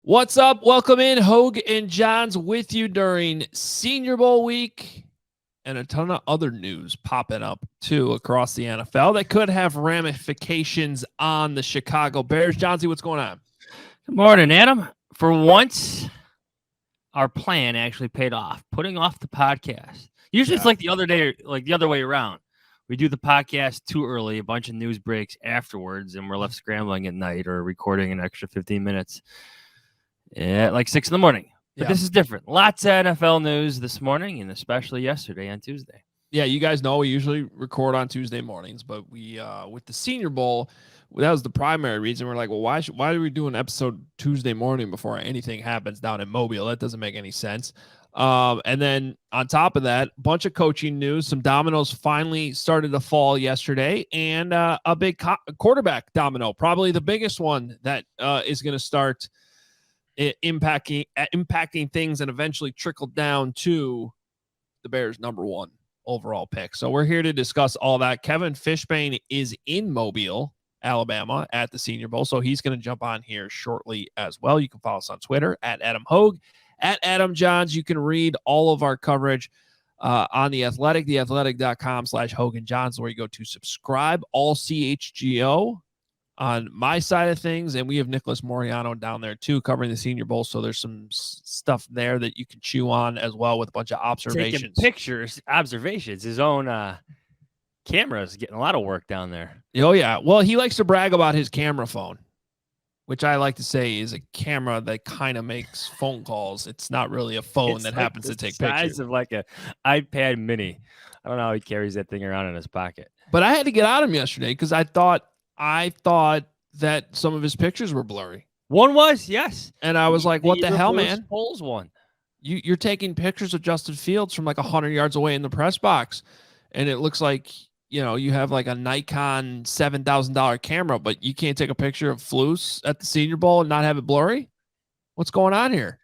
What's up? Welcome in. Hoge and Jahns with you during Senior Bowl week and a ton of other news popping up too across the NFL that could have ramifications on the Chicago Bears. Johnsy, what's going on? Good morning, Adam. For once, our plan actually paid off. Putting off the podcast. Usually it's like the other way around. We do the podcast too early, a bunch of news breaks afterwards, and we're left scrambling at night or recording an extra 15 minutes at like 6 a.m. But this is different. Lots of NFL news this morning, and especially yesterday on Tuesday. Yeah, you guys know we usually record on Tuesday mornings, but we with the Senior Bowl, that was the primary reason. We're like, well, why do we do an episode Tuesday morning before anything happens down in Mobile? That doesn't make any sense. And then on top of that, a bunch of coaching news. Some dominoes finally started to fall yesterday, and a big quarterback domino, probably the biggest one that is going to start impacting things and eventually trickle down to the Bears' number one overall pick. So we're here to discuss all that. Kevin Fishbain is in Mobile, Alabama at the Senior Bowl, so he's going to jump on here shortly as well. You can follow us on Twitter at Adam Hoge, at Adam Jahns. You can read all of our coverage on The Athletic, theathletic.com/HoganJahns, where you go to subscribe, all CHGO on my side of things, and we have Nicholas Moriano down there too, covering the Senior Bowl. So there's some stuff there that you can chew on as well with a bunch of observations. Taking pictures, observations. His own camera is getting a lot of work down there. Oh yeah, well he likes to brag about his camera phone, which I like to say is a camera that kind of makes phone calls. It's not really a phone that happens to take pictures. Size of like a iPad Mini. I don't know how he carries that thing around in his pocket. But I had to get on him yesterday because I thought that some of his pictures were blurry. One was, yes. And I was like, what the hell, man? Polls one. You're taking pictures of Justin Fields from like 100 yards away in the press box. And it looks like, you have like a Nikon $7,000 camera, but you can't take a picture of Flus at the Senior Bowl and not have it blurry? What's going on here?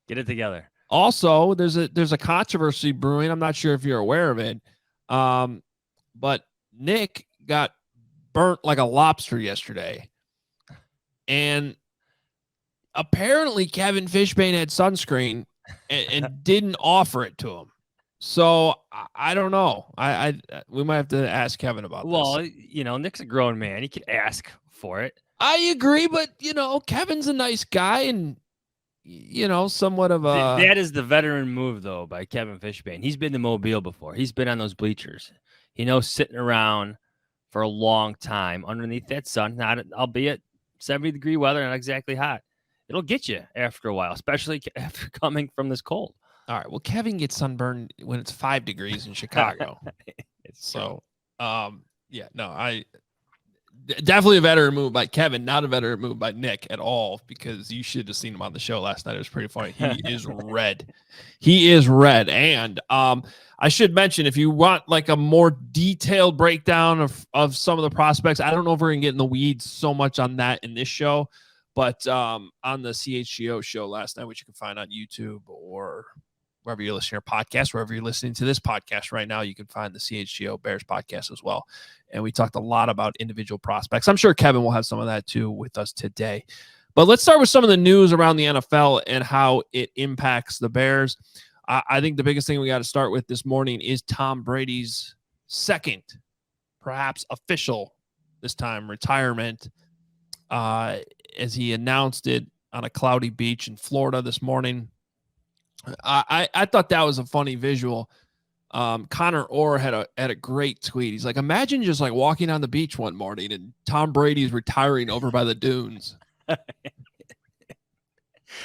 Get it together. Also, there's a controversy brewing. I'm not sure if you're aware of it. But Nick got burnt like a lobster yesterday. And apparently Kevin Fishbain had sunscreen and didn't offer it to him. So I don't know. We might have to ask Kevin about this. Well, Nick's a grown man. He could ask for it. I agree, but Kevin's a nice guy and somewhat of a that is the veteran move though by Kevin Fishbain. He's been to Mobile before. He's been on those bleachers. He knows sitting around for a long time underneath that sun, albeit 70-degree weather, not exactly hot. It'll get you after a while, especially after coming from this cold. All right. Well, Kevin gets sunburned when it's 5 degrees in Chicago. I definitely a veteran move by Kevin, not a veteran move by Nick at all, because you should have seen him on the show last night. It was pretty funny. He is red. He is red. And I should mention, if you want like a more detailed breakdown of some of the prospects, I don't know if we're going to get in the weeds so much on that in this show, but on the CHGO show last night, which you can find on YouTube or wherever you're listening to your podcast, wherever you're listening to this podcast right now, you can find the CHGO Bears podcast as well. And we talked a lot about individual prospects. I'm sure Kevin will have some of that too with us today. But let's start with some of the news around the NFL and how it impacts the Bears. I think the biggest thing we got to start with this morning is Tom Brady's second, perhaps official this time, retirement, as he announced it on a cloudy beach in Florida this morning. I thought that was a funny visual. Connor Orr had a great tweet. He's like, imagine just like walking on the beach one morning and Tom Brady's retiring over by the dunes.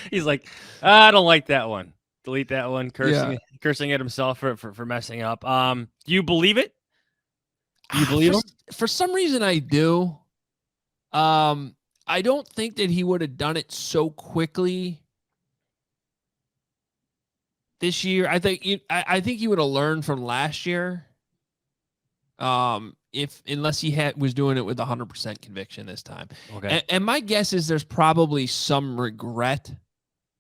He's like, I don't like that one. Delete that one. Cursing at himself for messing up. Do you believe it? Do you believe him? For some reason, I do. I don't think that he would have done it so quickly this year. I think he would have learned from last year. Unless he was doing it with 100% conviction this time. Okay. And my guess is there's probably some regret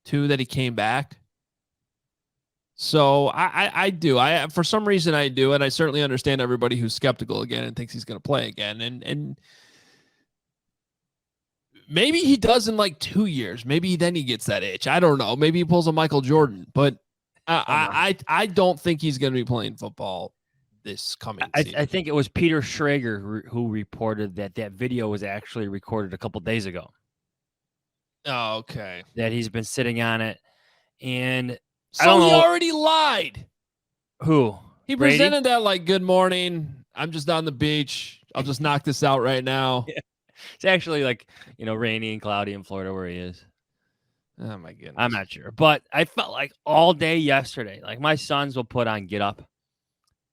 too that he came back. So I do. For some reason I do, and I certainly understand everybody who's skeptical again and thinks he's going to play again. And Maybe he does in like 2 years. Maybe then he gets that itch. I don't know. Maybe he pulls a Michael Jordan, but I don't think he's going to be playing football this coming season. I think it was Peter Schrager who reported that video was actually recorded a couple days ago. Oh, okay. That he's been sitting on it, and so I don't know. He already lied. Who? He Brady? presented that like, "Good morning. I'm just on the beach. I'll just knock this out right now." Yeah. It's actually like, rainy and cloudy in Florida where he is. Oh my goodness. I'm not sure, but I felt like all day yesterday, like my sons will put on Get Up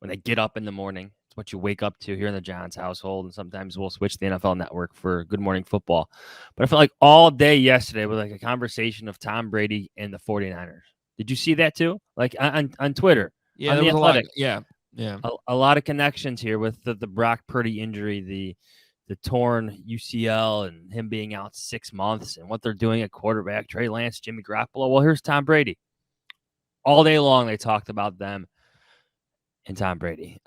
when they get up in the morning. It's what you wake up to here in the Jahns household, and sometimes we'll switch the NFL Network for Good Morning Football. But I felt like all day yesterday was like a conversation of Tom Brady and the 49ers. Did you see that too? Like on Twitter? Yeah, there was Athletic. a lot. Yeah. A lot of connections here with the Brock Purdy injury, the torn UCL, and him being out 6 months, and what they're doing at quarterback, Trey Lance, Jimmy Garoppolo. Well, here's Tom Brady. All day long, they talked about them and Tom Brady.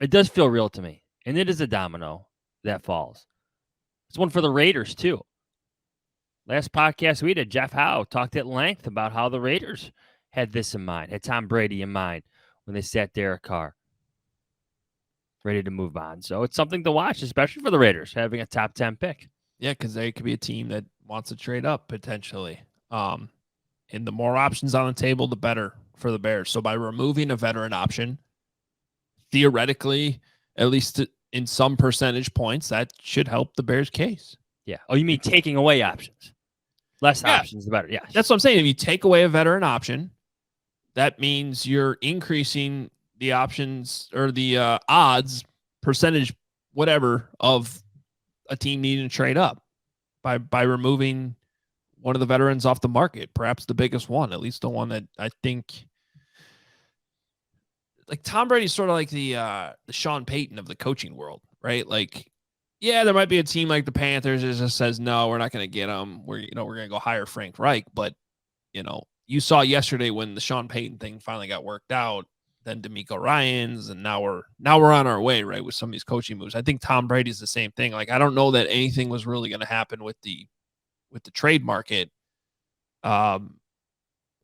It does feel real to me, and it is a domino that falls. It's one for the Raiders, too. Last podcast we did, Jeff Howe talked at length about how the Raiders had this in mind, had Tom Brady in mind when they sat Derek Carr, ready to move on. So it's something to watch, especially for the Raiders, having a top 10 pick. Yeah, because they could be a team that wants to trade up potentially. And the more options on the table, the better for the Bears. So by removing a veteran option, theoretically, at least in some percentage points, that should help the Bears' case. Yeah. Oh, you mean taking away options? Less options, the better. Yeah. That's what I'm saying. If you take away a veteran option, that means you're increasing the options or the odds, percentage, whatever, of a team needing to trade up by removing one of the veterans off the market, perhaps the biggest one, at least the one that I think. Like Tom Brady's sort of like the Sean Payton of the coaching world, right? Like, yeah, there might be a team like the Panthers that just says, no, we're not going to get him. We're going to go hire Frank Reich. But, you saw yesterday when the Sean Payton thing finally got worked out, then DeMeco Ryans, and now we're on our way, right, with some of these coaching moves. I think Tom Brady's the same thing. Like, I don't know that anything was really going to happen with the trade market,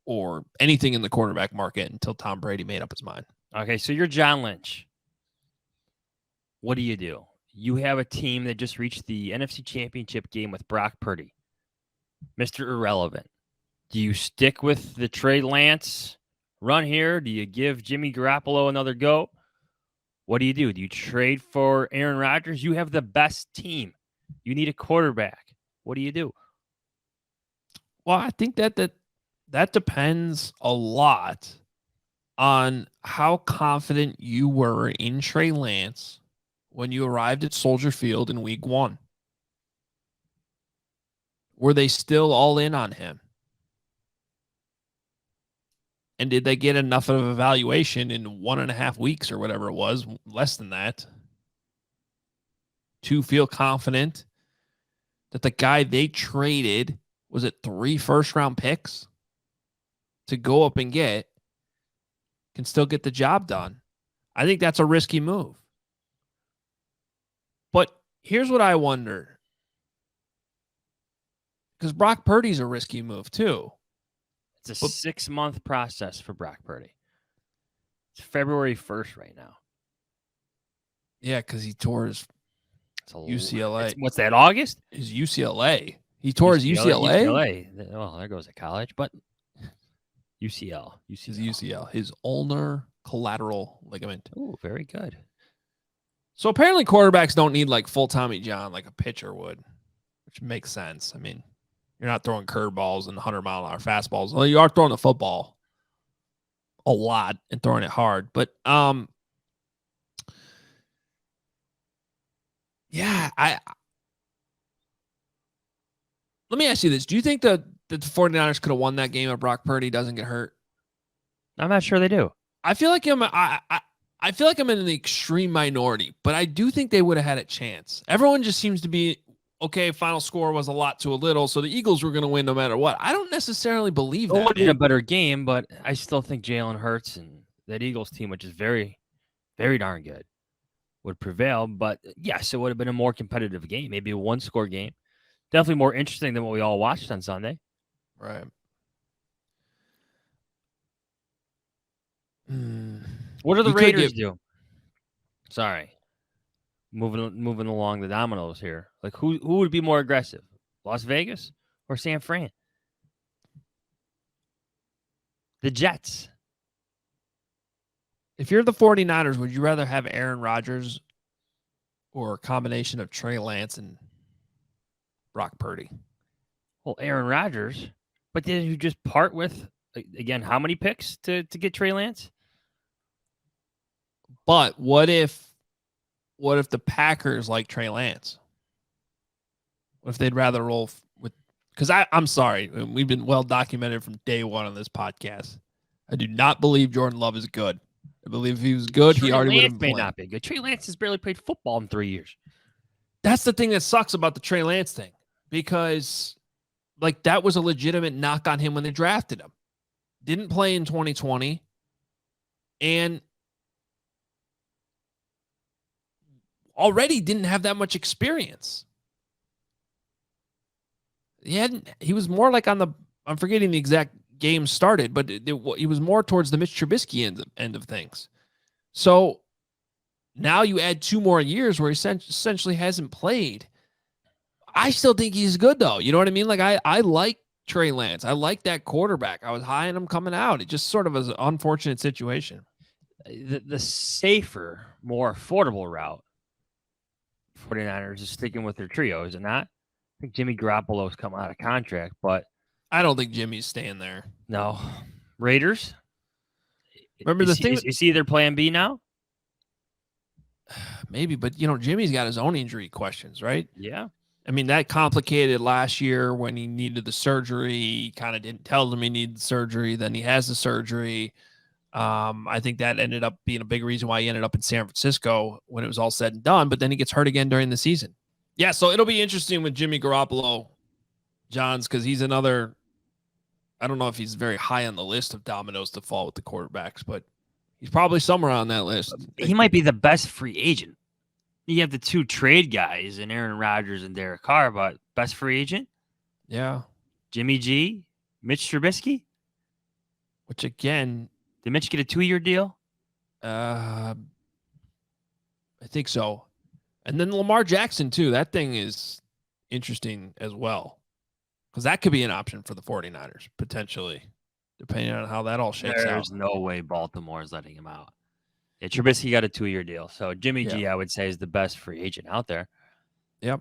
or anything in the quarterback market until Tom Brady made up his mind. Okay, so you're John Lynch. What do? You have a team that just reached the NFC Championship game with Brock Purdy, Mr. Irrelevant. Do you stick with the Trey Lance run here? Do you give Jimmy Garoppolo another go? What do you do? Do you trade for Aaron Rodgers? You have the best team. You need a quarterback. What do you do? Well, I think that depends a lot on how confident you were in Trey Lance when you arrived at Soldier Field in week 1. Were they still all in on him? And did they get enough of an evaluation in 1.5 weeks or whatever it was, less than that, to feel confident that the guy they traded, was it 3 first-round picks to go up and get, can still get the job done? I think that's a risky move. But here's what I wonder. Because Brock Purdy's a risky move too. It's a 6-month process for Brock Purdy. It's February 1st right now. Yeah, because he tore his UCLA. What's that, August? His UCLA. He tore his UCLA? UCLA. Well, there goes a college, but UCL. His UCL. His ulnar collateral ligament. Ooh, very good. So apparently quarterbacks don't need like full Tommy John like a pitcher would, which makes sense. I mean, you're not throwing curveballs and 100-mile-an-hour fastballs. Well, you are throwing the football a lot and throwing it hard. But yeah, let me ask you this. Do you think that the 49ers could have won that game if Brock Purdy doesn't get hurt? I'm not sure they do. I feel like I feel like I'm in an extreme minority, but I do think they would have had a chance. Everyone just seems to be, okay, final score was a lot to a little, so the Eagles were going to win no matter what. I don't necessarily believe that. It would have been a better game, but I still think Jalen Hurts and that Eagles team, which is very, very darn good, would prevail. But yes, it would have been a more competitive game, maybe a one-score game. Definitely more interesting than what we all watched on Sunday. Right. What do the Raiders do? Sorry. Moving along the dominoes here. Like who would be more aggressive? Las Vegas or San Fran? The Jets. If you're the 49ers, would you rather have Aaron Rodgers or a combination of Trey Lance and Brock Purdy? Well, Aaron Rodgers. But did you just part with, again, how many picks to get Trey Lance? But what if the Packers like Trey Lance? What if they'd rather roll with? Because I'm sorry, we've been well documented from day one on this podcast. I do not believe Jordan Love is good. I believe if he was good, he already would have been. May not be good. Trey Lance has barely played football in 3 years. That's the thing that sucks about the Trey Lance thing, because like that was a legitimate knock on him when they drafted him. Didn't play in 2020, and already didn't have that much experience. He was more like I'm forgetting the exact game started, but he was more towards the Mitch Trubisky end of things. So now you add 2 more years where he essentially hasn't played. I still think he's good, though. You know what I mean? Like, I like Trey Lance. I like that quarterback. I was high on him coming out. It just sort of was an unfortunate situation. The safer, more affordable route, 49ers is sticking with their trio, is it not? I think Jimmy Garoppolo's come out of contract, but I don't think Jimmy's staying there. No. Raiders? Remember the thing? Is he their plan B now? Maybe, but, Jimmy's got his own injury questions, right? Yeah. I mean, that complicated last year when he needed the surgery. He kind of didn't tell them he needed the surgery. Then he has the surgery. I think that ended up being a big reason why he ended up in San Francisco when it was all said and done. But then he gets hurt again during the season. Yeah, so it'll be interesting with Jimmy Garoppolo, Jahns, because he's another. I don't know if he's very high on the list of dominoes to fall with the quarterbacks, but he's probably somewhere on that list. He might be the best free agent. You have the 2 trade guys in Aaron Rodgers and Derek Carr, but best free agent? Yeah. Jimmy G, Mitch Trubisky? Which, again... Did Mitch get a 2-year deal? I think so. And then Lamar Jackson, too. That thing is interesting as well. Because that could be an option for the 49ers, potentially, depending on how that all shakes out. There's no way Baltimore is letting him out. Yeah, Trubisky got a 2-year deal. So Jimmy G, I would say, is the best free agent out there. Yep.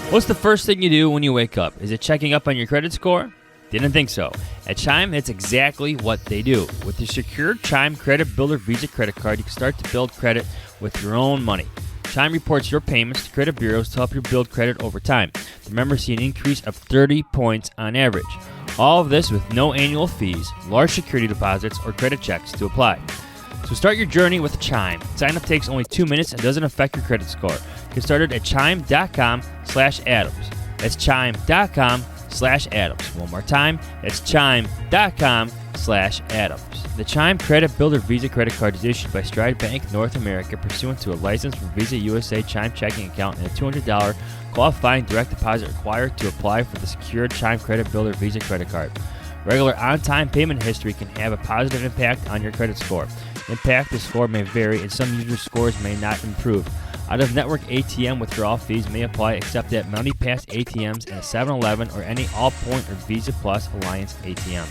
What's the first thing you do when you wake up? Is it checking up on your credit score? Didn't think so. At Chime, it's exactly what they do. With the secure Chime Credit Builder Visa credit card, you can start to build credit with your own money. Chime reports your payments to credit bureaus to help you build credit over time. The members see an increase of 30 points on average. All of this with no annual fees, large security deposits, or credit checks to apply. So start your journey with Chime. Sign up takes only 2 minutes and doesn't affect your credit score. Get started at chime.com/Adams. That's chime.com/Adams. One more time, that's chime.com/Adams. The Chime Credit Builder Visa credit card is issued by Stride Bank North America pursuant to a license from Visa USA Chime checking account and a $200 qualifying direct deposit required to apply for the secured Chime Credit Builder Visa credit card. Regular on-time payment history can have a positive impact on your credit score. Impact the score may vary, and some users' scores may not improve. Out-of-network ATM withdrawal fees may apply except at Money Pass ATMs and a 7-Eleven or any Allpoint or Visa Plus Alliance ATM.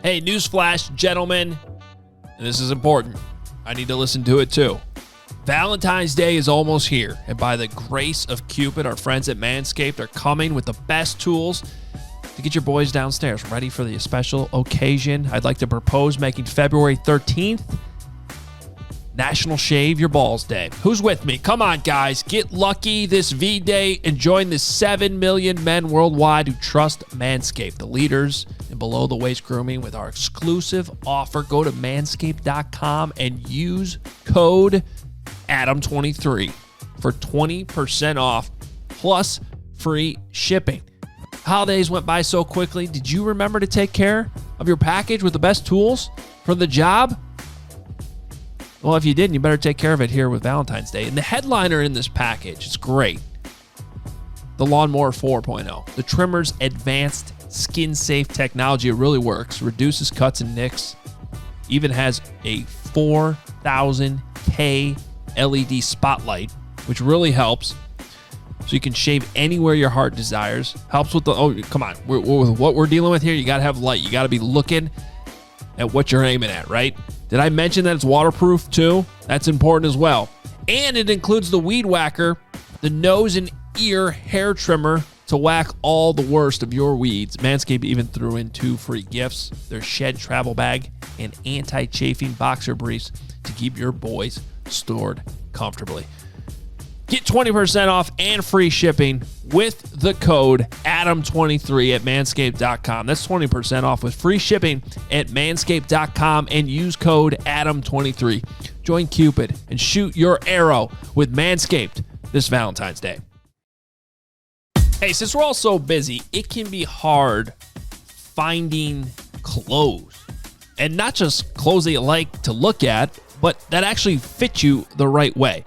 Hey, newsflash, gentlemen, and this is important. I need to listen to it too. Valentine's Day is almost here, and by the grace of Cupid, our friends at Manscaped are coming with the best tools to get your boys downstairs ready for the special occasion. I'd like to propose making February 13th National Shave Your Balls Day. Who's with me? Come on, guys. Get lucky this V-Day and join the 7 million men worldwide who trust Manscaped, the leaders in below-the-waist grooming, with our exclusive offer. Go to manscaped.com and use code Adam23 for 20% off plus free shipping. Holidays went by so quickly. Did you remember to take care of your package with the best tools for the job? Well, if you didn't, you better take care of it here with Valentine's Day. And the headliner in this package, it's great. The Lawnmower 4.0. The trimmer's advanced skin-safe technology. It really works. Reduces cuts and nicks. Even has a 4,000K LED spotlight, which really helps. So you can shave anywhere your heart desires. Helps with the, oh, come on. With what we're dealing with here, you got to have light. You got to be looking at what you're aiming at, right? Did I mention that it's waterproof too? That's important as well. And it includes the Weed Whacker, the nose and ear hair trimmer to whack all the worst of your weeds. Manscaped even threw in 2 free gifts: their Shed travel bag and anti-chafing boxer briefs to keep your boys stored comfortably. Get 20% off and free shipping with the code ADAM23 at manscaped.com. That's 20% off with free shipping at manscaped.com and use code ADAM23. Join Cupid and shoot your arrow with Manscaped this Valentine's Day. Hey, since we're all so busy, it can be hard finding clothes. And not just clothes that you like to look at, but that actually fit you the right way.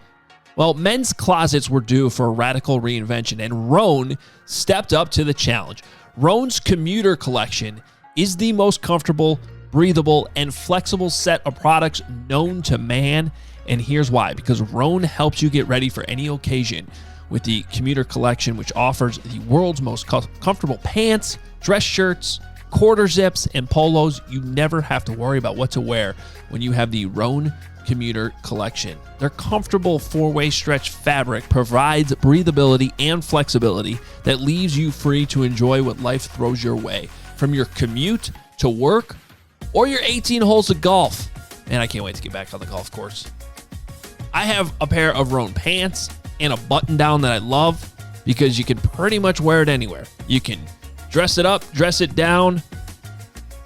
Well, men's closets were due for a radical reinvention, and Rhone stepped up to the challenge. Rhone's commuter collection is the most comfortable, breathable, and flexible set of products known to man, and here's why. Because Rhone helps you get ready for any occasion with the commuter collection, which offers the world's most comfortable pants, dress shirts, quarter zips, and polos. You never have to worry about what to wear when you have the Rhone commuter collection. Their comfortable 4-way stretch fabric provides breathability and flexibility that leaves you free to enjoy what life throws your way, from your commute to work or your 18 holes of golf. Man, I can't wait to get back on the golf course. I have a pair of Rhone pants and a button down that I love because you can pretty much wear it anywhere. You can dress it up, dress it down,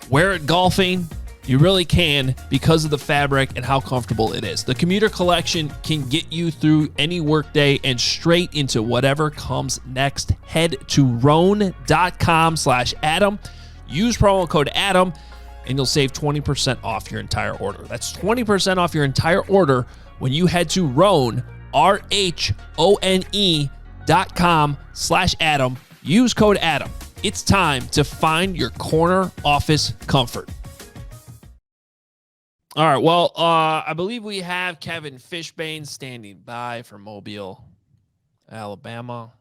wear it golfing. You really can, because of the fabric and how comfortable it is. The commuter collection can get you through any workday and straight into whatever comes next. Head to Rhone.com/Adam. Use promo code Adam, and you'll save 20% off your entire order. That's 20% off your entire order when you head to Rhone, RHONE.com/Adam. Use code Adam. It's time to find your corner office comfort. All right, well, I believe we have Kevin Fishbain standing by for Mobile, Alabama.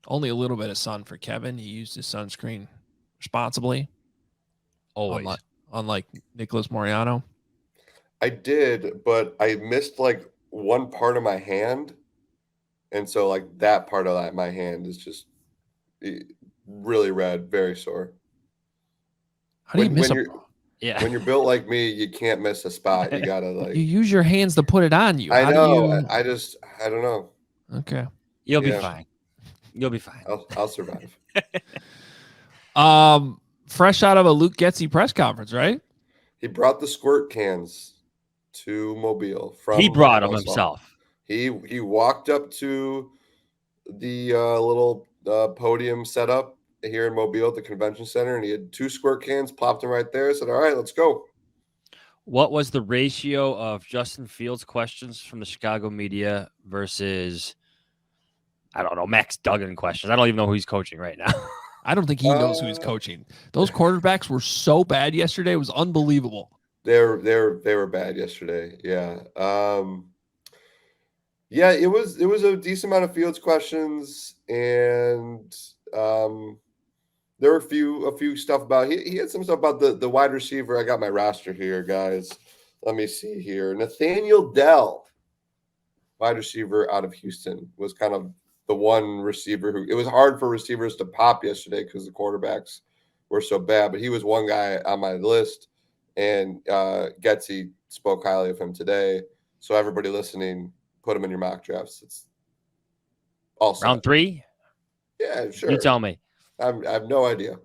Only a little bit of sun for Kevin. He used his sunscreen responsibly. Always. Unlike Nicholas Moriano. I did, but I missed like one part of my hand. And so like that part of my hand is just really red, very sore. How do you miss when you're built like me, you can't miss a spot. You gotta like you use your hands to put it on you. I know. I don't know. Okay. You'll be fine. You'll be fine. I'll survive. Fresh out of a Luke Getsy press conference, right? He brought the squirt cans to Mobile. He brought them himself. He walked up to the little podium setup here in Mobile at the convention center, and he had 2 squirt cans, plopped them right there. Said, "All right, let's go." What was the ratio of Justin Fields questions from the Chicago media versus, I don't know, Max Duggan questions? I don't even know who he's coaching right now. I don't think he knows who he's coaching. Those quarterbacks were so bad yesterday; it was unbelievable. They were bad yesterday. Yeah. Yeah, it was a decent amount of Fields questions, and there were a few stuff about he had some stuff about the wide receiver. I got my roster here, guys. Let me see here. Nathaniel Dell, wide receiver out of Houston, was kind of the one receiver who it was hard for receivers to pop yesterday because the quarterbacks were so bad. But he was one guy on my list, and Getsy spoke highly of him today. So everybody listening, put him in your mock drafts. It's all set. Round 3? Yeah, sure. You tell me. I have no idea.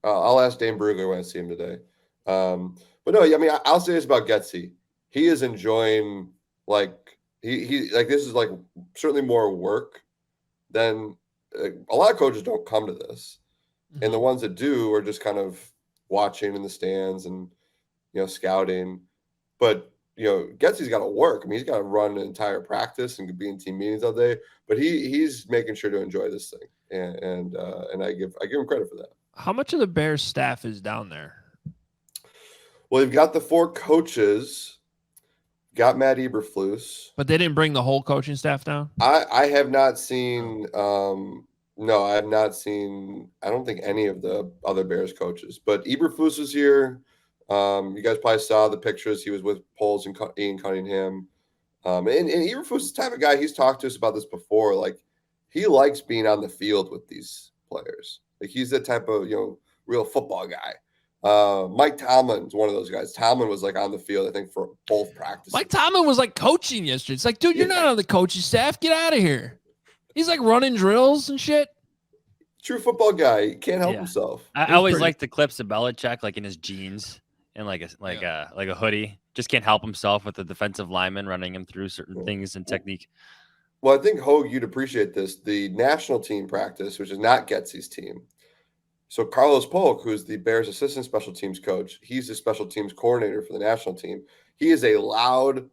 I'll ask Dane Brugler when I see him today. But no, I mean, I'll say this about Getsy. He is enjoying like he like this is like certainly more work than a lot of coaches don't come to this, and the ones that do are just kind of watching in the stands and scouting. But Getsy's got to work. I mean, he's got to run an entire practice and be in team meetings all day, but he's making sure to enjoy this thing, and I give him credit for that. How much of the Bears staff is down there? Well, you've got the 4 coaches, got Matt Eberflus, but they didn't bring the whole coaching staff down. I have not seen. No, I have not seen. I don't think any of the other Bears coaches, but Eberflus was here. You guys probably saw the pictures. He was with Poles and Ian Cunningham. And Eberflus is the type of guy, he's talked to us about this before. Like, he likes being on the field with these players. Like, he's the type of, real football guy. Mike Tomlin's one of those guys. Tomlin was like on the field, I think, for both practices. Mike Tomlin was like coaching yesterday. It's like, dude, you're not on the coaching staff. Get out of here. He's like running drills and shit. True football guy. He can't help himself. I always like the clips of Belichick, like in his jeans and like a hoodie. Just can't help himself with the defensive lineman running him through certain things and technique. Well, I think, Hoge, you'd appreciate this. The national team practice, which is not Getsy's team. So Carlos Polk, who's the Bears assistant special teams coach, he's the special teams coordinator for the national team. He is he's a loud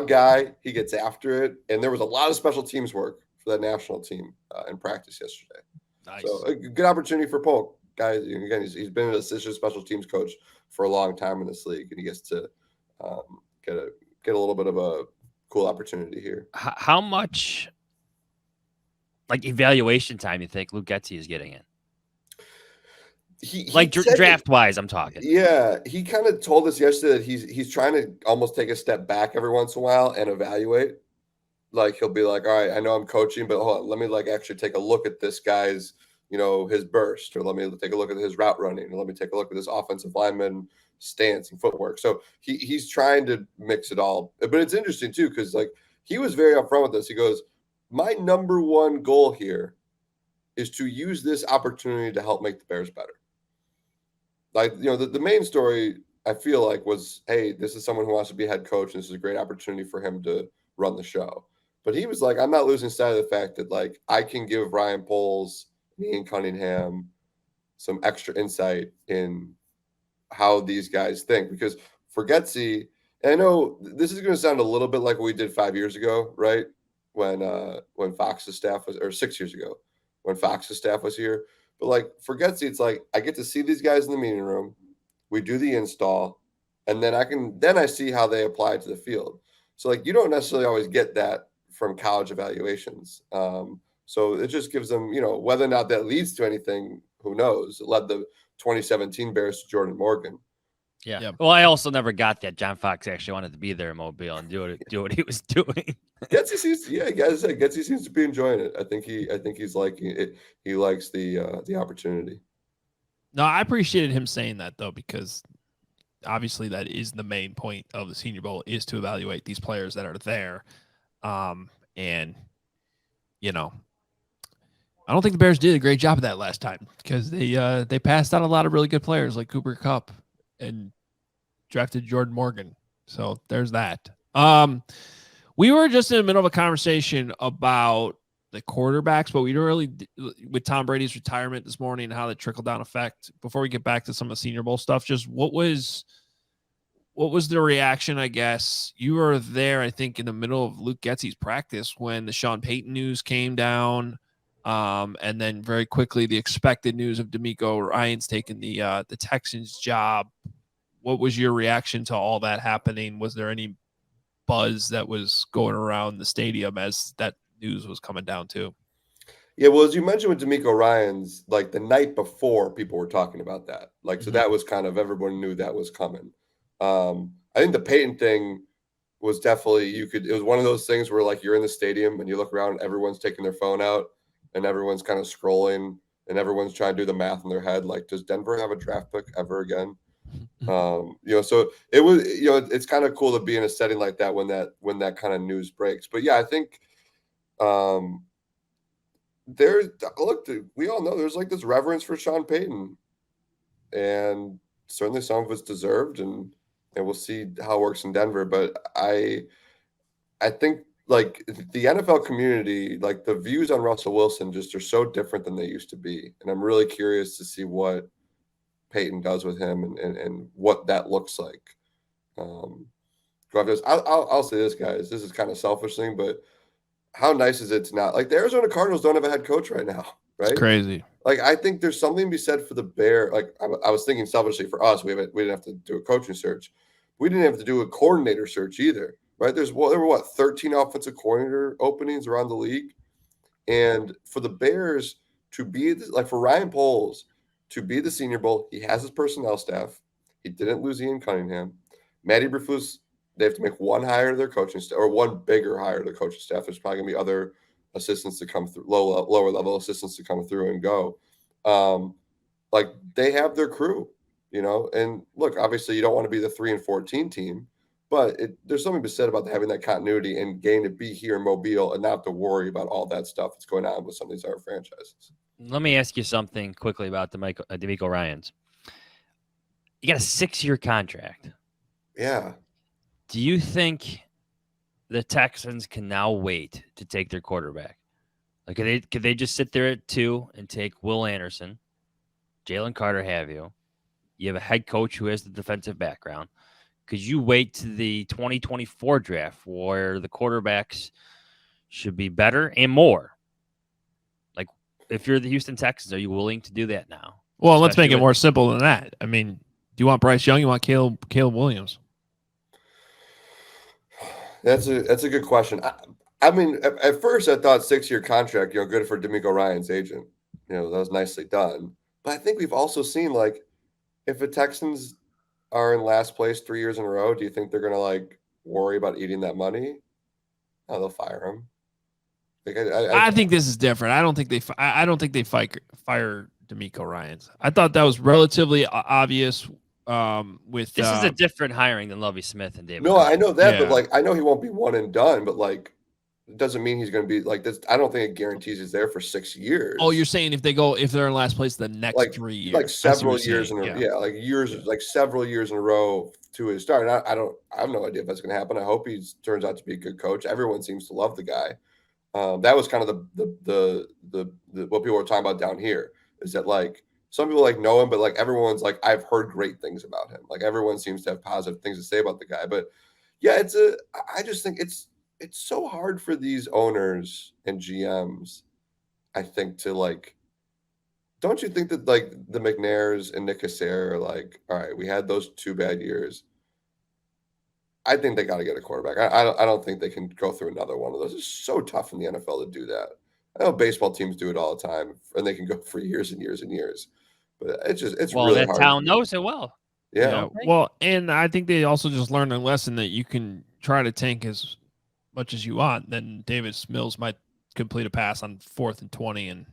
guy. He gets after it. And there was a lot of special teams work for that national team in practice yesterday. Nice. So a good opportunity for Polk. Guys, again, he's been an assistant special teams coach for a long time in this league, and he gets to get a little bit of a cool opportunity here. How much like evaluation time you think Luke Getsy is getting in? He draft wise, I'm talking. Yeah, he kind of told us yesterday that he's trying to almost take a step back every once in a while and evaluate. Like, he'll be like, all right, I know I'm coaching, but hold on, let me actually take a look at this guy's, his burst, or let me take a look at his route running, or let me take a look at this offensive lineman stance and footwork. So he's trying to mix it all. But it's interesting too, because like, he was very upfront with this. He goes, my number one goal here is to use this opportunity to help make the Bears better. Like, the main story, I feel like, was, hey, this is someone who wants to be head coach, and this is a great opportunity for him to run the show. But he was like, I'm not losing sight of the fact that, like, I can give Ryan Poles, Ian Cunningham some extra insight in how these guys think. Because for Getsy, and I know this is going to sound a little bit like what we did 5 years ago, right? When Fox's staff was, or 6 years ago, when Fox's staff was here. But like, for Getsy, it's like, I get to see these guys in the meeting room. We do the install, and then I see how they apply to the field. So like, you don't necessarily always get that from college evaluations. So it just gives them, whether or not that leads to anything, who knows? It led the 2017 Bears to Jordan Morgan. Yeah. Yep. Well, I also never got that John Fox actually wanted to be there in Mobile and do what he was doing. Getsy seems to be enjoying it. I think he's liking it. He likes the opportunity. No, I appreciated him saying that though, because obviously that is the main point of the Senior Bowl, is to evaluate these players that are there. And I don't think the Bears did a great job of that last time, because they passed on a lot of really good players like Cooper Kupp and drafted Jordan Morgan. So there's that. We were just in the middle of a conversation about the quarterbacks, but we didn't really, with Tom Brady's retirement this morning and how the trickle down effect. Before we get back to some of the Senior Bowl stuff, just what was the reaction? I guess you were there, I think, in the middle of Luke Getsy's practice when the Sean Payton news came down. And then very quickly the expected news of D'Amico Ryans taking the Texans job. What was your reaction to all that happening? Was there any buzz that was going around the stadium as that news was coming down too? Yeah, well, as you mentioned with D'Amico Ryans, like the night before, people were talking about that. Like, so that was kind of, everyone knew that was coming. I think the Peyton thing was definitely, it was one of those things where like you're in the stadium and you look around and everyone's taking their phone out and everyone's kind of scrolling and everyone's trying to do the math in their head. Like, does Denver have a draft pick ever again? So it was, it's kind of cool to be in a setting like that when that kind of news breaks. But yeah, I think we all know there's like this reverence for Sean Payton, and certainly some of it's deserved, and we'll see how it works in Denver. But I think like the NFL community, like the views on Russell Wilson just are so different than they used to be. And I'm really curious to see what Peyton does with him and what that looks like. Go after this. I'll say this, guys. This is kind of selfish thing, but how nice is it to not like the Arizona Cardinals don't have a head coach right now, It's right? crazy. Like I think there's something to be said for the Bear. Like I was thinking selfishly for us, we didn't have to do a coaching search. We didn't have to do a coordinator search either, right? There were 13 offensive coordinator openings around the league, and for the Bears to be like for Ryan Poles to be the Senior Bowl, he has his personnel staff. He didn't lose Ian Cunningham, Matty Berflus. They have to make one hire to their coaching staff, or one bigger hire to the coaching staff. There's probably gonna be other assistants to come through, lower level assistants to come through and go. Like they have their crew, and look, obviously you don't want to be the 3-14 team, but there's something to be said about having that continuity and getting to be here in Mobile and not have to worry about all that stuff that's going on with some of these other franchises. Let me ask you something quickly about DeMeco Ryans. You got a 6-year contract. Yeah. Do you think the Texans can now wait to take their quarterback? Like, could they just sit there at 2 and take Will Anderson, Jalen Carter have you? You have a head coach who has the defensive background. Could you wait to the 2024 draft where the quarterbacks should be better and more? Like, if you're the Houston Texans, are you willing to do that now? Well, let's make it more simple than that. I mean, do you want Bryce Young? You want Caleb Williams? That's a good question. I mean, at first I thought 6-year contract, good for DeMeco Ryans' agent. That was nicely done. But I think we've also seen, like, if the Texans are in last place 3 years in a row, do you think they're going to, like, worry about eating that money? No, they'll fire him. Like, I think this is different. I don't think they fire DeMeco Ryans. I thought that was relatively obvious. With this is a different hiring than Lovie Smith and David. No, I know that, Yeah. but like I know he won't be one and done, but like it doesn't mean he's going to be like this. I don't think it guarantees he's there for 6 years. Oh, you're saying if they're in last place the next 3 years, like several years in a like years, like several years in a row to his start. And I have no idea if that's going to happen. I hope he turns out to be a good coach. Everyone seems to love the guy. That was kind of the what people were talking about down here is that like some people like know him, but like everyone's like I've heard great things about him. Like everyone seems to have positive things to say about the guy. But yeah, I just think it's so hard for these owners and GMs, I think, to like, don't you think that like the McNairs and Nick Cassera are like, all right, we had those 2 bad years. I think they got to get a quarterback. I don't think they can go through another one of those. It's so tough in the NFL to do that. I know baseball teams do it all the time, and they can go for years and years and years. But it's really hard. That town knows it well. Yeah. Well, and I think they also just learned a lesson that you can try to tank as much as you want. Then Davis Mills might complete a pass on 4th and 20 and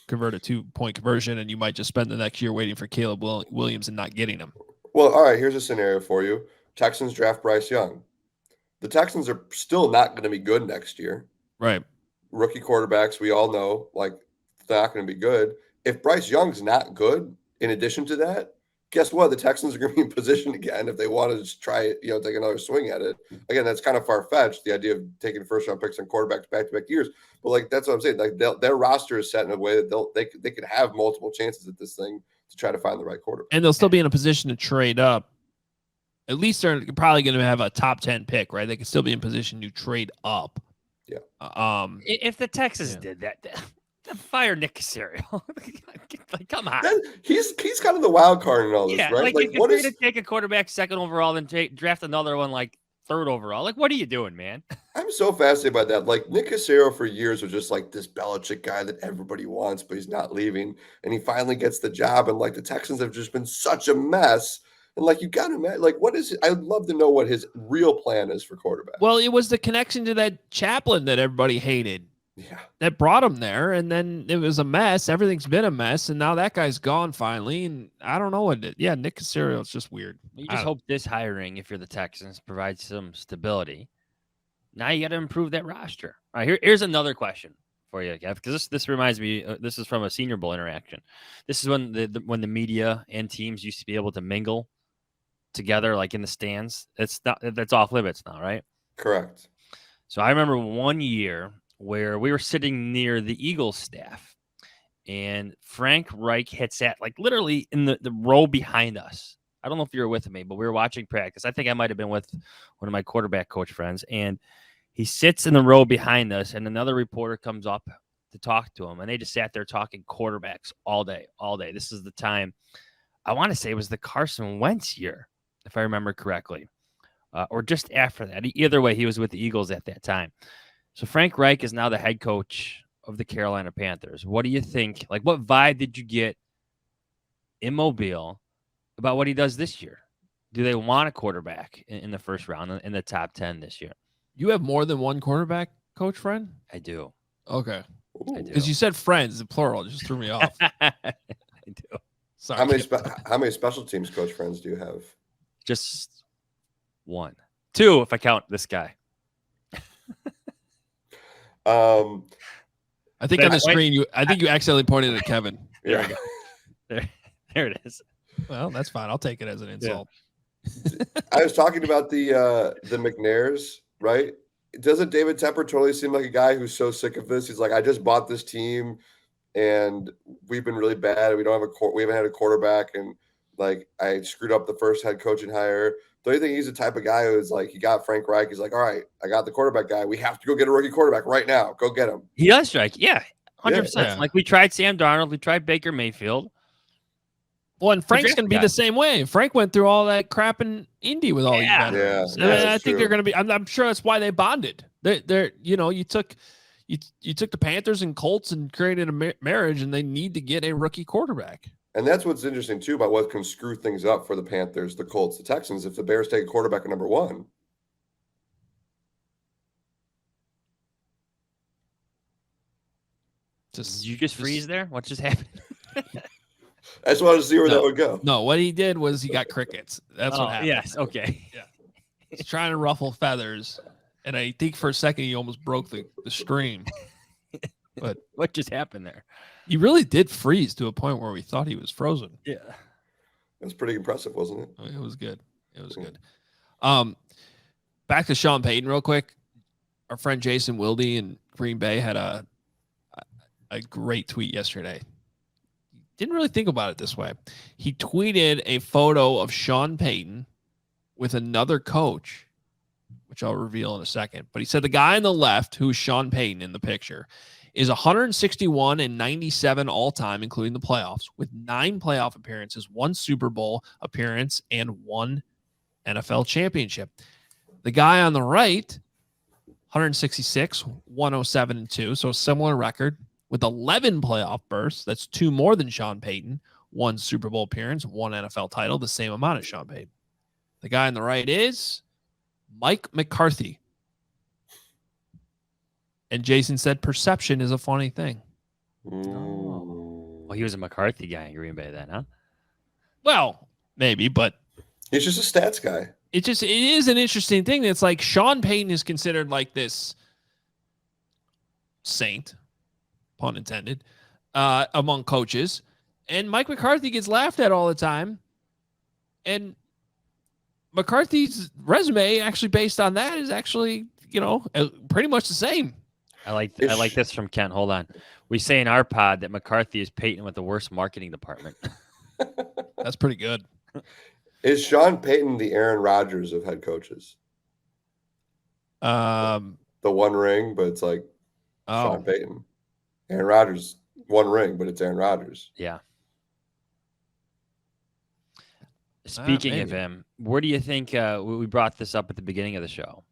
convert a 2-point conversion, and you might just spend the next year waiting for Caleb Williams and not getting him. Well, all right, here's a scenario for you. Texans draft Bryce Young. The Texans are still not going to be good next year. Right. Rookie quarterbacks, we all know, like, they're not going to be good. If Bryce Young's not good, in addition to that, guess what? The Texans are going to be in position again if they want to just try it, take another swing at it. Again, that's kind of far-fetched, the idea of taking first-round picks on quarterbacks back-to-back years. But, like, that's what I'm saying. Like, their roster is set in a way that they could have multiple chances at this thing to try to find the right quarterback. And they'll still be in a position to trade up. At least they're probably going to have a top 10 pick, right? They could still be in position to trade up. Yeah. If the Texans did that, fire Nick Cassera. Like, come on. He's kind of the wild card in all this, right? Like if you're going to take a quarterback 2nd overall, then draft another one like 3rd overall. Like, what are you doing, man? I'm so fascinated by that. Like, Nick Cassera for years was just like this Belichick guy that everybody wants, but he's not leaving. And he finally gets the job. And like the Texans have just been such a mess. And like, you got to imagine, like, what is it? I'd love to know what his real plan is for quarterback. Well, it was the connection to that chaplain that everybody hated. Yeah. That brought him there. And then it was a mess. Everything's been a mess. And now that guy's gone finally. And I don't know what it. Yeah, Nick Cassera, it's just weird. You just hope this hiring, if you're the Texans, provides some stability. Now you got to improve that roster. All right, here's another question for you, Kev, because this reminds me. This is from a Senior Bowl interaction. This is when the media and teams used to be able to mingle together, like in the stands. That's off limits now, right? Correct. So I remember one year where we were sitting near the Eagles staff, and Frank Reich had sat like literally in the row behind us. I don't know if you were with me, but we were watching practice. I think I might have been with one of my quarterback coach friends, and he sits in the row behind us, and another reporter comes up to talk to him, and they just sat there talking quarterbacks all day. This is the time, I want to say it was the Carson Wentz year, if I remember correctly, or just after that. Either way, he was with the Eagles at that time. So Frank Reich is now the head coach of the Carolina Panthers. What do you think? Like, what vibe did you get in Mobile about what he does this year? Do they want a quarterback in the first round in the top 10 this year? You have more than one quarterback coach friend? I do. Okay. I do. Because you said friends, the plural, just threw me off. I do. Sorry. How many special teams coach friends do you have? Just one. Two, if I count this guy. I think on the screen, I think you accidentally pointed at Kevin. There we go. There it is. Well, that's fine. I'll take it as an insult. Yeah. I was talking about the McNairs, right? Doesn't David Tepper totally seem like a guy who's so sick of this? He's like, I just bought this team, and we've been really bad. We haven't had a quarterback, and like I screwed up the first head coaching hire. Don't you think he's the type of guy who's like, he got Frank Reich? He's like, all right, I got the quarterback guy. We have to go get a rookie quarterback right now. Go get him. He does strike, yeah, 100%. Yeah. Like we tried Sam Darnold, we tried Baker Mayfield. Well, and Frank's going to be the same way. Frank went through all that crap in Indy with all these veterans. Yeah, I think they're going to be. I'm sure that's why they bonded. They're you took the Panthers and Colts and created a marriage, and they need to get a rookie quarterback. And that's what's interesting too about what can screw things up for the Panthers, the Colts, the Texans. If the Bears take a quarterback at number one, Did you just freeze there? What just happened? I just wanted to see where that would go. No, what he did was he got crickets. That's what happened. Yes, okay. Yeah. He's trying to ruffle feathers, and I think for a second he almost broke the stream. But what just happened there? He really did freeze to a point where we thought he was frozen. Yeah. It was pretty impressive, wasn't it? It was good. It was good. Back to Sean Payton real quick. Our friend Jason Wilde in Green Bay had a great tweet yesterday. Didn't really think about it this way. He tweeted a photo of Sean Payton with another coach, which I'll reveal in a second. But he said the guy on the left, who's Sean Payton in the picture, is 161 and 97 all time, including the playoffs, with 9 playoff appearances, 1 Super Bowl appearance, and 1 NFL championship. The guy on the right, 166, 107 and 2, so a similar record, with 11 playoff bursts. That's 2 more than Sean Payton, 1 Super Bowl appearance, 1 NFL title, the same amount as Sean Payton. The guy on the right is Mike McCarthy. And Jason said perception is a funny thing. Oh. Well, he was a McCarthy guy in Green Bay then, huh? Well, maybe, but he's just a stats guy. It is an interesting thing. It's like Sean Payton is considered like this saint, pun intended, among coaches. And Mike McCarthy gets laughed at all the time. And McCarthy's resume, actually based on that, is actually, pretty much the same. I like this from Kent. Hold on. We say in our pod that McCarthy is Peyton with the worst marketing department. That's pretty good. Is Sean Payton the Aaron Rodgers of head coaches? The 1 ring, but it's like Sean Payton. Aaron Rodgers, 1 ring, but it's Aaron Rodgers. Yeah. Speaking of him, where do you think we brought this up at the beginning of the show?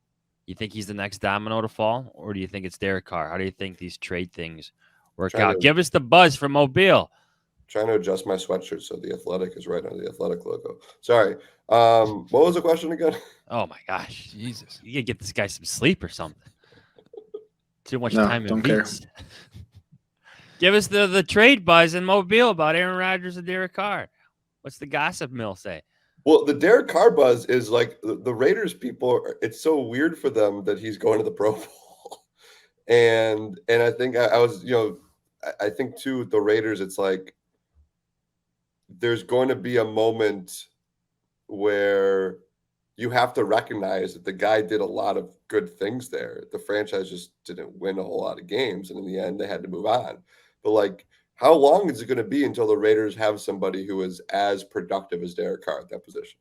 You think he's the next domino to fall, or do you think it's Derek Carr? How do you think these trade things work out? Give us the buzz from Mobile. Trying to adjust my sweatshirt so the Athletic is right on the Athletic logo. Sorry. What was the question again? Oh, my gosh. Jesus. You got to get this guy some sleep or something. Too much time in beats. Give us the trade buzz in Mobile about Aaron Rodgers and Derek Carr. What's the gossip mill say? Well, the Derek Carr buzz is like the Raiders people. It's so weird for them that he's going to the Pro Bowl, and I think I was, I think too with the Raiders, it's like there's going to be a moment where you have to recognize that the guy did a lot of good things there. The franchise just didn't win a whole lot of games, and in the end, they had to move on. But like how long is it going to be until the Raiders have somebody who is as productive as Derek Carr at that position?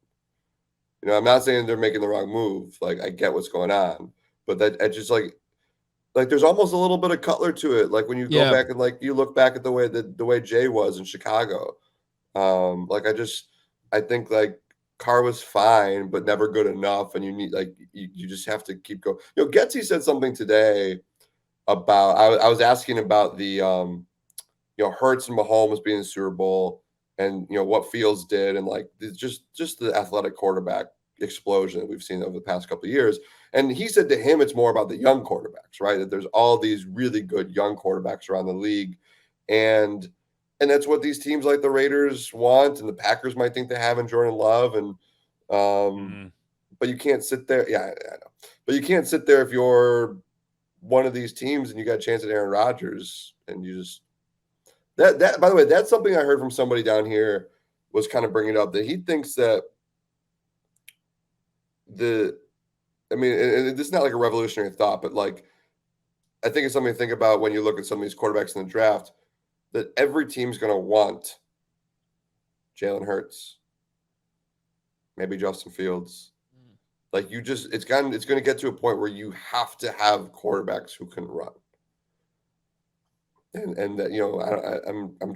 I'm not saying they're making the wrong move. Like, I get what's going on, but that I just like there's almost a little bit of Cutler to it. Like when you go back and you look back at the way Jay was in Chicago. I think like Carr was fine, but never good enough. And you need you just have to keep going. Getsy said something today about I was asking about the Hurts and Mahomes being in the Super Bowl and what Fields did and like just the athletic quarterback explosion that we've seen over the past couple of years. And he said to him, it's more about the young quarterbacks, right? That there's all these really good young quarterbacks around the league. And that's what these teams like the Raiders want. And the Packers might think they have in Jordan Love. And, but you can't sit there. Yeah, I know. But you can't sit there if you're one of these teams and you got a chance at Aaron Rodgers and you just, that by the way, that's something I heard from somebody down here was kind of bringing up that he thinks that and this is not like a revolutionary thought, but like, I think it's something to think about when you look at some of these quarterbacks in the draft, that every team's going to want Jalen Hurts, maybe Justin Fields. Like it's going to get to a point where you have to have quarterbacks who can run. And that,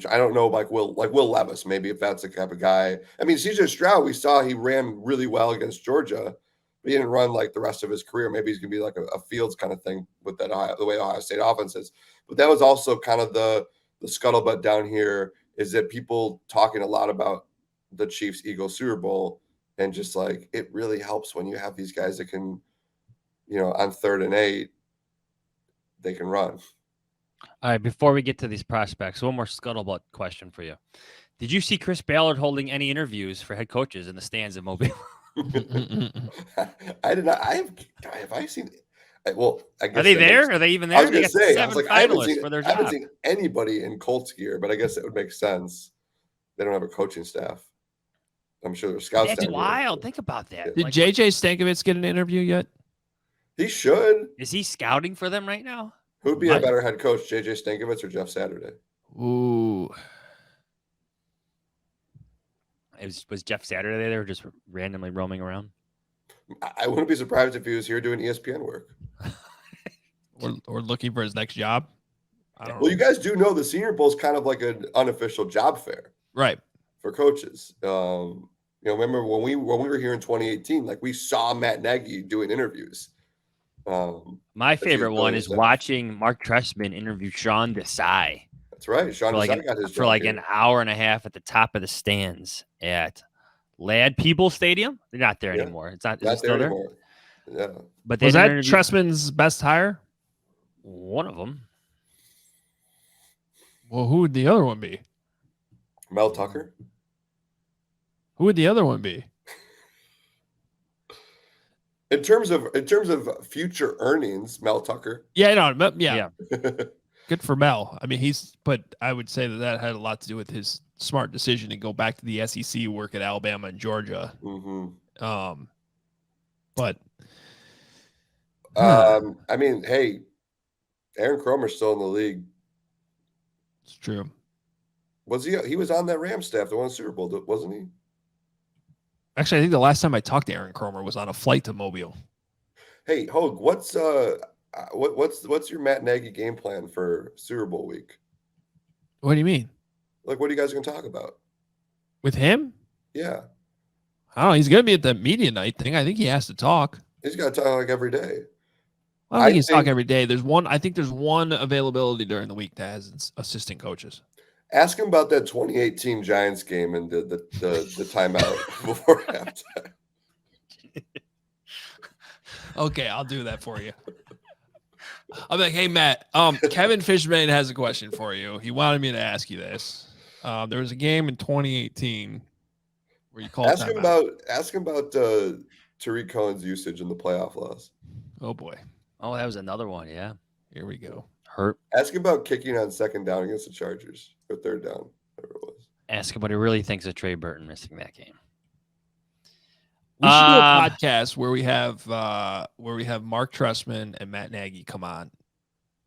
I don't know, like Will Levis, maybe if that's the type of guy. I mean, CJ Stroud, we saw he ran really well against Georgia, but he didn't run like the rest of his career. Maybe he's going to be like a Fields kind of thing with that the way Ohio State offense is. But that was also kind of the scuttlebutt down here is that people talking a lot about the Chiefs-Eagles Super Bowl and just like it really helps when you have these guys that can, on 3rd and 8, they can run. All right, before we get to these prospects, one more scuttlebutt question for you. Did you see Chris Ballard holding any interviews for head coaches in the stands at Mobile? I did not. Have I seen? Well, I guess are they there? Are they even there? I was going to say, I haven't seen anybody in Colts gear, but I guess it would make sense. They don't have a coaching staff. I'm sure there's scouts. That's wild. Think about that. Did JJ Stankovitz get an interview yet? He should. Is he scouting for them right now? Who'd be a better head coach, JJ Stankovitz or Jeff Saturday? Ooh. Was Jeff Saturday there just randomly roaming around? I wouldn't be surprised if he was here doing ESPN work. or looking for his next job. Well, you guys do know the Senior Bowl is kind of like an unofficial job fair. Right. For coaches. Remember when we were here in 2018, like we saw Matt Nagy doing interviews. My favorite one is watching Mark Trestman interview Sean Desai. That's right. Sean Desai got his for like an hour and a half at the top of the stands at Lad Peebles Stadium. They're not there anymore. It's not still there anymore. Yeah. But was that Trestman's best hire? One of them. Well, who would the other one be? Mel Tucker. Who would the other one be? In terms of future earnings, Mel Tucker. Yeah. Good for Mel. I mean, but I would say that had a lot to do with his smart decision to go back to the SEC, work at Alabama and Georgia. Mm-hmm. But I mean, hey, Aaron Kromer's still in the league. It's true. Was he? He was on that Rams staff that won the Super Bowl, wasn't he? Actually, I think the last time I talked to Aaron Kromer was on a flight to Mobile. Hey, Hoge, what's your Matt Nagy game plan for Super Bowl week? What do you mean? Like, what are you guys going to talk about with him? Yeah, I don't know. He's going to be at the media night thing. I think he has to talk. He's got to talk like every day. I don't think he's talking every day. I think there's one availability during the week that has assistant coaches. Ask him about that 2018 Giants game and the timeout before halftime. Okay, I'll do that for you. I'll be like, hey, Matt, Kevin Fishbain has a question for you. He wanted me to ask you this. There was a game in 2018 where you called Ask him about Tariq Cohen's usage in the playoff loss. Oh, boy. Oh, that was another one, yeah. Here we go. Hurt. Ask him about kicking on 2nd down against the Chargers, or 3rd down, whatever it was. Ask him what he really thinks of Trey Burton missing that game. We should do a podcast where we have Mark Trestman and Matt Nagy come on,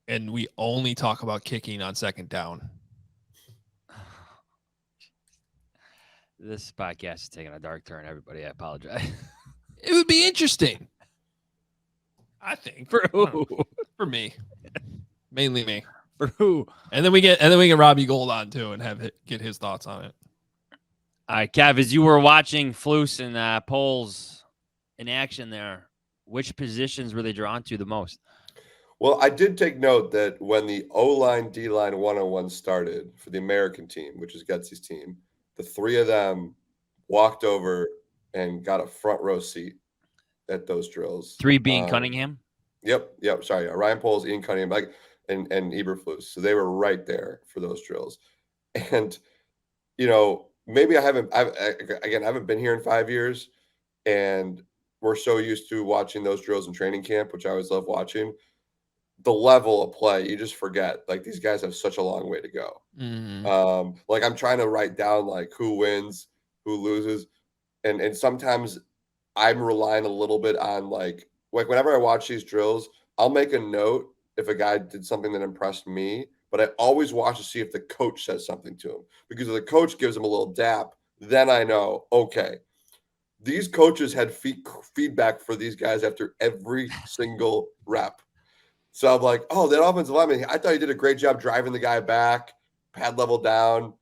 and we only talk about kicking on 2nd down. This podcast is taking a dark turn, everybody. I apologize. It would be interesting. I think For who? For me, mainly me. For who? And then we get Robbie Gold on too and get his thoughts on it. All right, Kev, as you were watching Flus and Poles in action there, which positions were they drawn to the most? Well, I did take note that when the O-line, D-line 101 started for the American team, which is Getsy's team, the three of them walked over and got a front row seat at those drills. 3 being Cunningham? Yep. Sorry, Ryan Poles, Ian Cunningham, and Eberflus. So they were right there for those drills. And, maybe I haven't been here in 5 years, and we're so used to watching those drills in training camp, which I always love watching. The level of play, you just forget. Like, these guys have such a long way to go. Mm-hmm. Like, I'm trying to write down like who wins, who loses, and sometimes I'm relying a little bit on like whenever I watch these drills, I'll make a note if a guy did something that impressed me, but I always watch to see if the coach says something to him, because if the coach gives him a little dap, then I know, okay, these coaches had feedback for these guys after every single rep. So I'm like, oh, that offensive lineman, I thought he did a great job driving the guy back, pad level down,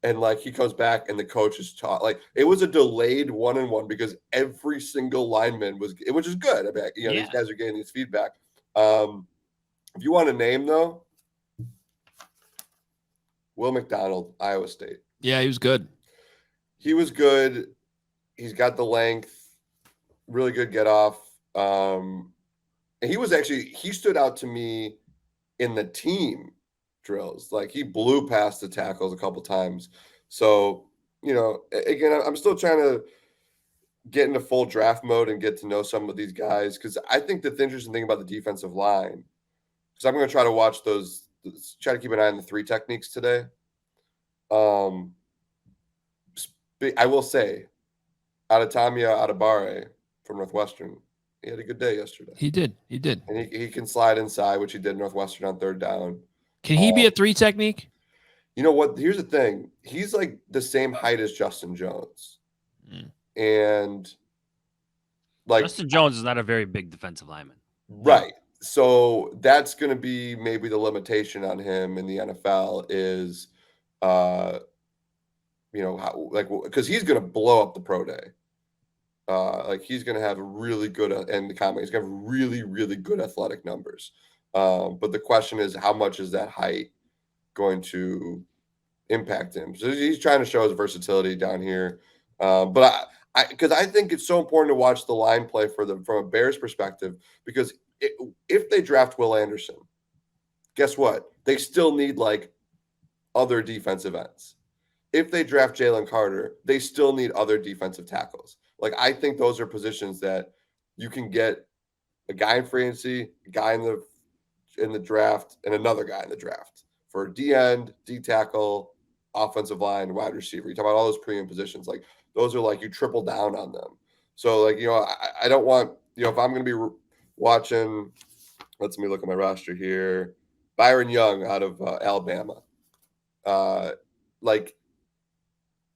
and like he comes back and the coach is taught. Like, it was a delayed 1-on-1 because every single lineman which is good. I mean, these guys are getting this feedback. If you want a name though, Will McDonald, Iowa State. Yeah, he was good. He was good. He's got the length, really good get off. And he stood out to me in the team drills. Like, he blew past the tackles a couple times. So, again, I'm still trying to get into full draft mode and get to know some of these guys, because I think the interesting thing about the defensive line, because I'm going to try to watch try to keep an eye on the 3 techniques today. I will say, Adetomiwa Adebawore from Northwestern, he had a good day yesterday. He did. And he can slide inside, which he did Northwestern on 3rd down. Can he be a 3 technique? You know what? Here's the thing. He's like the same height as Justin Jones. And like, Justin Jones is not a very big defensive lineman. Right. So that's going to be maybe the limitation on him in the NFL is, because he's going to blow up the pro day. Like, he's going to have really good, and the combine, he's going to have really, really good athletic numbers. But the question is, how much is that height going to impact him? So he's trying to show his versatility down here. But because I think it's so important to watch the line play from a Bears perspective, because if they draft Will Anderson, guess what? They still need like other defensive ends. If they draft Jalen Carter, they still need other defensive tackles. Like, I think those are positions that you can get a guy in free agency, a guy in the draft, and another guy in the draft for D end, D tackle, offensive line, wide receiver. You talk about all those premium positions. Like, those are like, you triple down on them. So like, I don't want, if I'm going to be watching, let me look at my roster here. Byron Young out of Alabama. Like,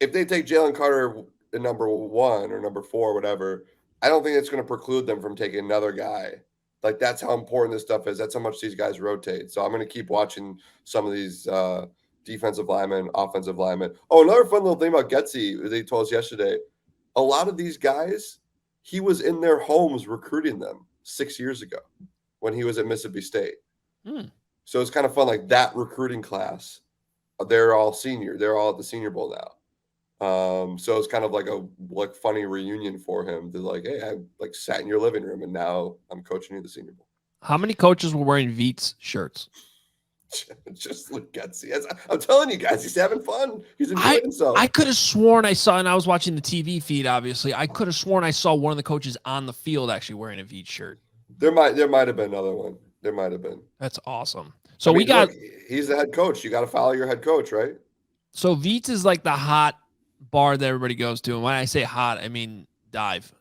if they take Jalen Carter at number 1 or number 4, whatever, I don't think it's going to preclude them from taking another guy. Like, that's how important this stuff is. That's how much these guys rotate. So I'm going to keep watching some of these defensive linemen, offensive linemen. Oh, another fun little thing about Getsy, they told us yesterday, a lot of these guys, he was in their homes recruiting them 6 years ago when he was at Mississippi State. So it's kind of fun, like that recruiting class. They're all senior. They're all at the Senior Bowl now. So it's kind of like a funny reunion for him. They're like, hey, I like sat in your living room and now I'm coaching you the Senior Bowl. How many coaches were wearing Veets shirts? Just Luke Getsy. I'm telling you guys, he's having fun. He's enjoying himself. I could have sworn I saw, and I was watching the TV feed, obviously. I could have sworn I saw one of the coaches on the field actually wearing a Veets shirt. There might have been another one. There might have been. That's awesome. So look, he's the head coach. You got to follow your head coach, right? So Veets is like the hot bar that everybody goes to. And when I say hot, I mean dive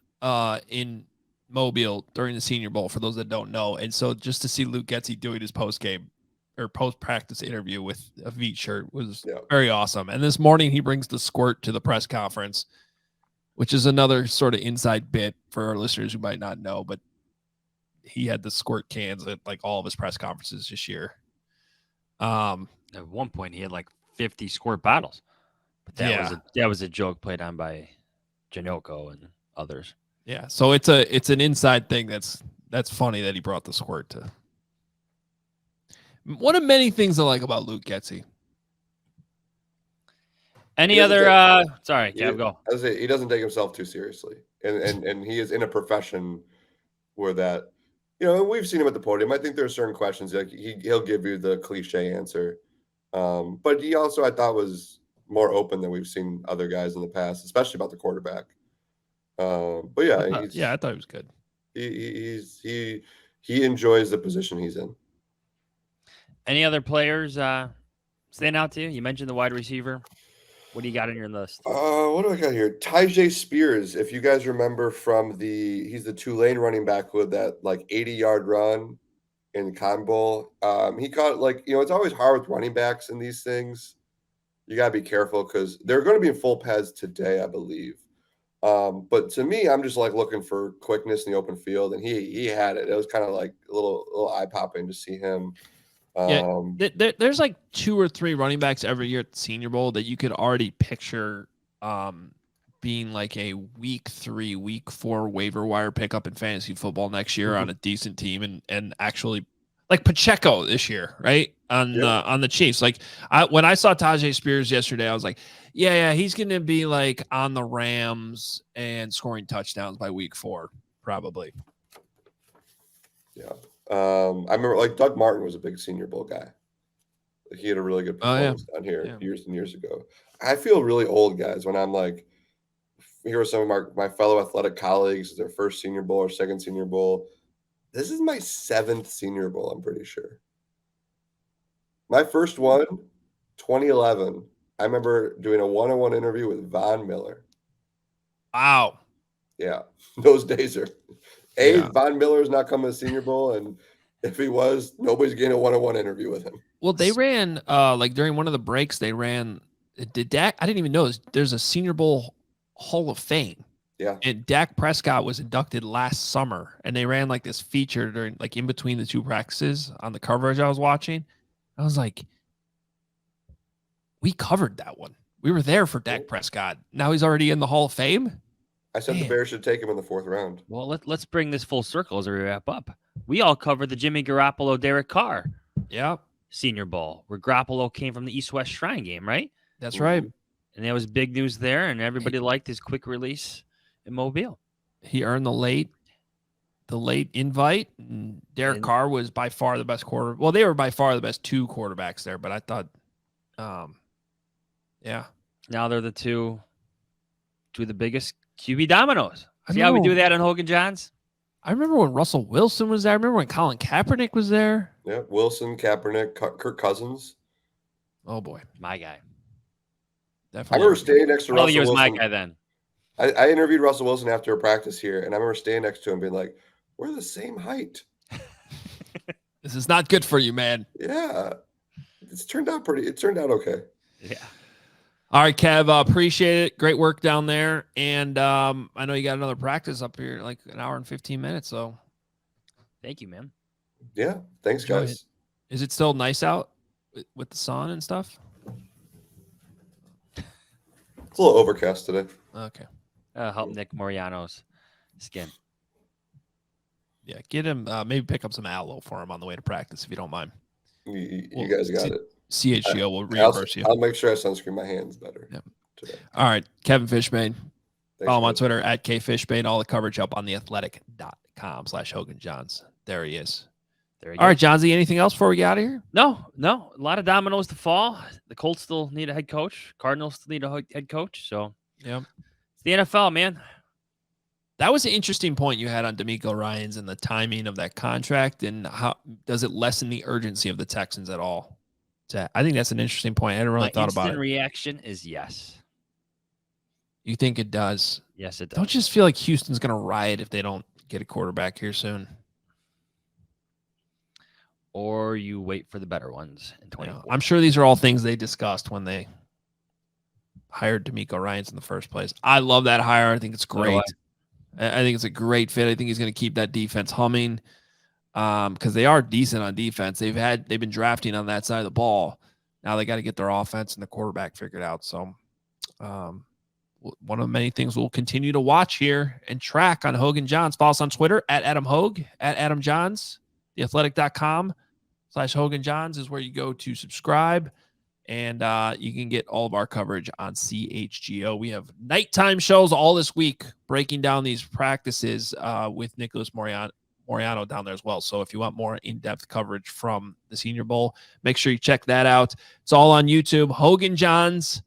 in Mobile during the Senior Bowl, for those that don't know. And so just to see Luke Getsy doing his post game, or post-practice interview with a Veet shirt was Yeah. very awesome. And this morning he brings the squirt to the press conference, which is another sort of inside bit for our listeners who might not know, but he had the squirt cans at like all of his press conferences this year. At one point he had like 50 squirt bottles, but that was a joke played on by Janoko and others. Yeah. So it's an inside thing that's funny that he brought the squirt to. One of many things I like about Luke Getsy. Any other? Sorry, Kev, go. I was say, he doesn't take himself too seriously, and he is in a profession where that, we've seen him at the podium. I think there are certain questions like he'll give you the cliche answer, but he also I thought was more open than we've seen other guys in the past, especially about the quarterback. But yeah, I thought he was good. He enjoys the position he's in. Any other players stand out to you? You mentioned the wide receiver. What do you got on your list? What do I got here? Tyjae Spears, if you guys remember from he's the Tulane running back with that like 80-yard run in Cotton Bowl. He caught it's always hard with running backs in these things. You gotta be careful because they're going to be in full pads today, I believe. But to me, I'm just like looking for quickness in the open field, and he had it. It was kind of like a little eye popping to see him. There's like 2 or 3 running backs every year at the Senior Bowl that you could already picture being like a week 3, week 4 waiver wire pickup in fantasy football next year on a decent team and actually like Pacheco this year, right? On the Chiefs. Like when I saw Tyjae Spears yesterday, I was like, yeah, he's going to be like on the Rams and scoring touchdowns by week 4, probably. Yeah. I remember like Doug Martin was a big Senior Bowl guy. He had a really good performance down here years and years ago. I feel really old, guys, when I'm like, here are some of my fellow athletic colleagues, their first Senior Bowl or second Senior Bowl. This is my 7th Senior Bowl, I'm pretty sure. My first one, 2011. I remember doing a one-on-one interview with Von Miller. Wow. Yeah, those days are. Von Miller is not coming to Senior Bowl, and if he was, nobody's getting a one-on-one interview with him. Well, they ran like during one of the breaks. They ran. Did Dak? I didn't even know there's a Senior Bowl Hall of Fame. Yeah, and Dak Prescott was inducted last summer, and they ran like this feature during like in between the 2 practices on the coverage I was watching. I was like, we covered that one. We were there for Dak Prescott. Now he's already in the Hall of Fame. I said the Bears should take him in the 4th round. Well, let's bring this full circle as we wrap up. We all covered the Jimmy Garoppolo, Derek Carr Senior Bowl, where Garoppolo came from the East-West Shrine game, right? That's right. And that was big news there, and everybody liked his quick release in Mobile. He earned the late invite. And Derek Carr was by far the best quarter. Well, they were by far the best 2 quarterbacks there, but I thought, Now they're the two of the biggest QB dominoes. See how we do that on Hoge and Jahns? I remember when Russell Wilson was there. I remember when Colin Kaepernick was there. Yeah, Wilson, Kaepernick, Kirk Cousins. Oh boy, my guy. Definitely. I remember staying next to Russell Wilson. He was my guy then. I interviewed Russell Wilson after a practice here, and I remember staying next to him being like, we're the same height. This is not good for you, man. Yeah. It turned out okay. Yeah. All right, Kev, appreciate it. Great work down there. And I know you got another practice up here, like an hour and 15 minutes. So thank you, man. Yeah. Thanks, guys. Is it still nice out with the sun and stuff? It's a little overcast today. Okay. Help Nick Moriano's skin. Yeah, get him. Maybe pick up some aloe for him on the way to practice if you don't mind. You guys got it. CHGO will reimburse you. I'll make sure I sunscreen my hands better today. All right, Kevin Fishbain. Follow him on guys. Twitter at KFishbain. All the coverage up on theathletic.com/HoganJahns. There he is. There you go. All right, Johnsy, anything else before we get out of here? No. A lot of dominoes to fall. The Colts still need a head coach. Cardinals still need a head coach. So, yeah, it's the NFL, man. That was an interesting point you had on D'Amico Ryans and the timing of that contract, and how does it lessen the urgency of the Texans at all? I think that's an interesting point. I hadn't really thought about it. My reaction is yes. You think it does? Yes, it does. Don't you just feel like Houston's going to riot if they don't get a quarterback here soon? or you wait for the better ones in 24. I'm sure these are all things they discussed when they hired D'Amico Ryans in the first place. I love that hire. I think it's great. I think it's a great fit. I think he's going to keep that defense humming because they are decent on defense. They've been drafting on that side of the ball. Now they got to get their offense and the quarterback figured out. So one of the many things we'll continue to watch here and track on Hoge and Jahns. Follow us on Twitter at Adam Hoge, at Adam Jahns. theathletic.com/Hoge and Jahns is where you go to subscribe. And you can get all of our coverage on CHGO. We have nighttime shows all this week breaking down these practices with Nicholas Moriano down there as well. So if you want more in-depth coverage from the Senior Bowl, make sure you check that out. It's all on YouTube. Hoge and Jahns,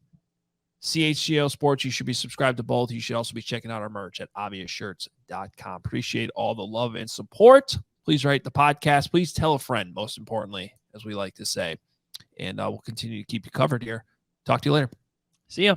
CHGO Sports. You should be subscribed to both. You should also be checking out our merch at obviousshirts.com. Appreciate all the love and support. Please rate the podcast. Please tell a friend, most importantly, as we like to say. And we'll continue to keep you covered here. Talk to you later. See ya.